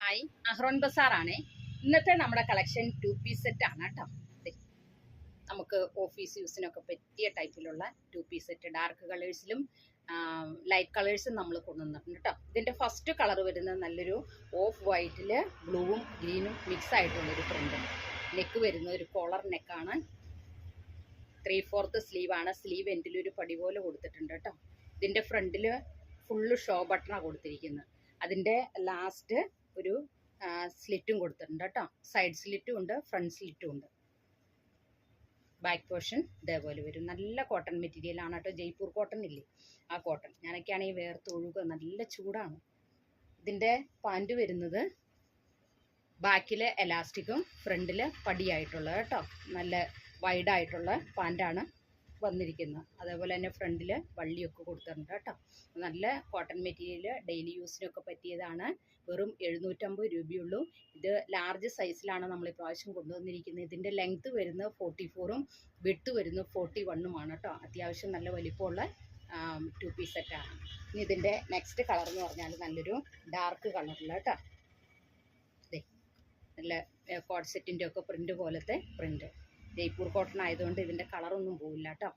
Hi, അഹ്റോൺ ബസാറാണേ. ഇന്നത്തെ നമ്മുടെ collection 2 piece set ആണ് കേട്ടോ. നമുക്ക് ഓഫീസ് യൂസിനൊക്കെ പറ്റിയ ടൈപ്പിലുള്ള 2 പീസ് സെറ്റ്, ഡാർക്ക് കളേഴ്സിലും ലൈറ്റ് കളേഴ്സും നമ്മൾ കൊണ്ടുവന്നിട്ടുണ്ട് കേട്ടോ. ഇതിൻ്റെ ഫസ്റ്റ് കളർ വരുന്നത് നല്ലൊരു ഓഫ് വൈറ്റിൽ ബ്ലൂവും ഗ്രീനും മിക്സ് ആയിട്ടുള്ളൊരു പ്രിന്റ്. നെക്ക് വരുന്നത് ഒരു കോളർ നെക്കാണ്. 3/4 സ്ലീവാണ്. സ്ലീവ് എൻഡിലൊരു പടി പോലെ കൊടുത്തിട്ടുണ്ട് കേട്ടോ. ഇതിൻ്റെ ഫ്രണ്ടിൽ ഫുള്ള് ഷോ ബട്ടണാണ് കൊടുത്തിരിക്കുന്നത്. അതിൻ്റെ ലാസ്റ്റ് ഒരു സ്ലിറ്റും കൊടുത്തിട്ടുണ്ട് കേട്ടോ. സൈഡ് സ്ലിറ്റും ഉണ്ട്, ഫ്രണ്ട് സ്ലിറ്റും ഉണ്ട്. ബാക്ക് പോർഷൻ ഇതേപോലെ വരും. നല്ല കോട്ടൺ മെറ്റീരിയൽ ആണ് കേട്ടോ. ജയ്പൂർ കോട്ടൺ ഇല്ലേ, ആ കോട്ടൺ. ഞാനൊക്കെയാണെങ്കിൽ വേർത്ത് ഒഴുകുക, നല്ല ചൂടാണ്. ഇതിൻ്റെ പാൻറ് വരുന്നത് ബാക്കിൽ എലാസ്റ്റിക്കും ഫ്രണ്ടിൽ പടിയായിട്ടുള്ളത് കേട്ടോ. നല്ല വൈഡായിട്ടുള്ള പാൻറ്റാണ് വന്നിരിക്കുന്നത്. അതേപോലെ തന്നെ ഫ്രണ്ടിൽ വള്ളിയൊക്കെ കൊടുത്തിട്ടുണ്ട് കേട്ടോ. നല്ല കോട്ടൺ മെറ്റീരിയൽ, ഡെയിലി യൂസിനൊക്കെ പറ്റിയതാണ്. വെറും 750 രൂപയുള്ളൂ. ഇത് ലാർജ് സൈസിലാണ് നമ്മൾ ഇപ്രാവശ്യം കൊണ്ടുവന്നിരിക്കുന്നത്. ഇതിൻ്റെ ലെങ്ത്ത് വരുന്നത് 44ഉം വിഡ്ത്ത് വരുന്നത് 41ഉമാണ് കേട്ടോ. അത്യാവശ്യം നല്ല വലിപ്പമുള്ള 2 പീസ് സെറ്റാണ്. ഇനി ഇതിൻ്റെ നെക്സ്റ്റ് കളർ എന്ന് പറഞ്ഞാൽ നല്ലൊരു ഡാർക്ക് കളറിൽ കേട്ടോ. അതെ, നല്ല കോഡ് സെറ്റിൻ്റെ ഒക്കെ പ്രിൻ്റ് പോലത്തെ പ്രിൻ്റ്. ജയ്പൂർ കോട്ടൺ ആയതുകൊണ്ട് ഇതിൻ്റെ കളറൊന്നും പോവില്ല കേട്ടോ.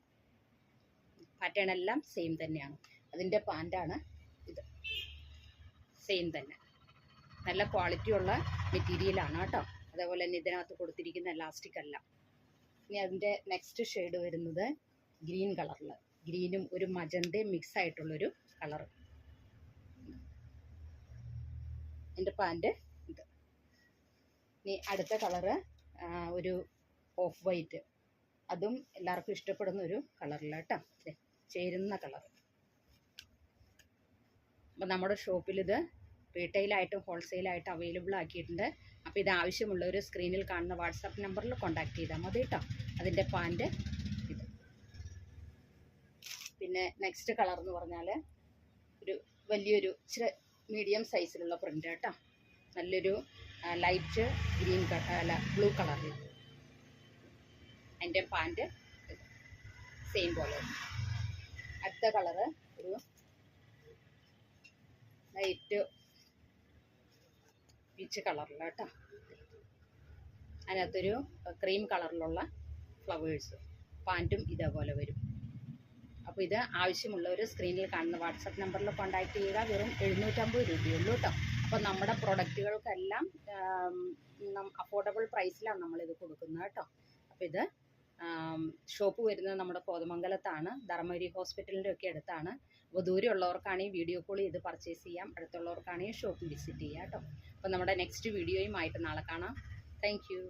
പാറ്റേൺ എല്ലാം സെയിം തന്നെയാണ്. അതിൻ്റെ പാൻറ്റാണ് ഇത്, സെയിം തന്നെ. നല്ല ക്വാളിറ്റിയുള്ള മെറ്റീരിയലാണ് കേട്ടോ. അതേപോലെ തന്നെ ഇതിനകത്ത് കൊടുത്തിരിക്കുന്ന എലാസ്റ്റിക് അല്ല. ഇനി അതിൻ്റെ നെക്സ്റ്റ് ഷെയ്ഡ് വരുന്നത് ഗ്രീൻ കളറിൽ, ഗ്രീനും ഒരു മജന്തയും മിക്സ് ആയിട്ടുള്ളൊരു കളർ. എൻ്റെ പാൻറ്റ് ഇത്. ഇനി അടുത്ത കളറ് ഒരു ഓഫ് വൈറ്റ്, അതും എല്ലാവർക്കും ഇഷ്ടപ്പെടുന്ന ഒരു കളറില്ല കേട്ടോ. ചേരുന്ന കളർ. അപ്പം നമ്മുടെ ഷോപ്പിൽ ഇത് റീറ്റെയിലായിട്ടും ഹോൾസെയിലായിട്ടും അവൈലബിൾ ആക്കിയിട്ടുണ്ട്. അപ്പോൾ ഇത് ആവശ്യമുള്ളവർ സ്ക്രീനിൽ കാണുന്ന വാട്സാപ്പ് നമ്പറിൽ കോൺടാക്ട് ചെയ്താൽ മതി കേട്ടോ. അതിൻ്റെ പാൻറ്റ് ഇത്. പിന്നെ നെക്സ്റ്റ് കളർ എന്ന് പറഞ്ഞാൽ ഒരു വലിയൊരു ഇച്ചിരി മീഡിയം സൈസിലുള്ള പ്രിൻ്റ് കേട്ടോ. നല്ലൊരു ലൈറ്റ് ഗ്രീൻ അല്ല ബ്ലൂ കളറിൽ. അതിൻ്റെ പാൻറ്റ് സെയിം പോലെ. അടുത്ത കളറ് ഒരു ലൈറ്റ് പീച്ച് കളറിൽ കേട്ടോ. അതിനകത്തൊരു ക്രീം കളറിലുള്ള ഫ്ലവേഴ്സ്. പാൻറ്റും ഇതേപോലെ വരും. അപ്പോൾ ഇത് ആവശ്യമുള്ളവർ സ്ക്രീനിൽ കാണുന്ന വാട്സപ്പ് നമ്പറിൽ കോൺടാക്ട് ചെയ്യുക. വെറും 750 രൂപയുള്ളൂ കേട്ടോ. അപ്പോൾ നമ്മുടെ പ്രൊഡക്റ്റുകൾക്കെല്ലാം അഫോർഡബിൾ പ്രൈസിലാണ് നമ്മളിത് കൊടുക്കുന്നത് കേട്ടോ. അപ്പോൾ ഇത് ഷോപ്പ് വരുന്നത് നമ്മുടെ കോതമംഗലത്താണ്, ധർമ്മപുരി ഹോസ്പിറ്റലിൻ്റെ ഒക്കെ അടുത്താണ്. അപ്പോൾ ദൂരെയുള്ളവർക്കാണെങ്കിൽ വീഡിയോ കോൾ ചെയ്ത് പർച്ചേസ് ചെയ്യാം, അടുത്തുള്ളവർക്കാണെങ്കിൽ ഷോപ്പ് വിസിറ്റ് ചെയ്യാം കേട്ടോ. അപ്പോൾ നമ്മുടെ നെക്സ്റ്റ് വീഡിയോയുമായിട്ട് നാളെ കാണാം. Thank you.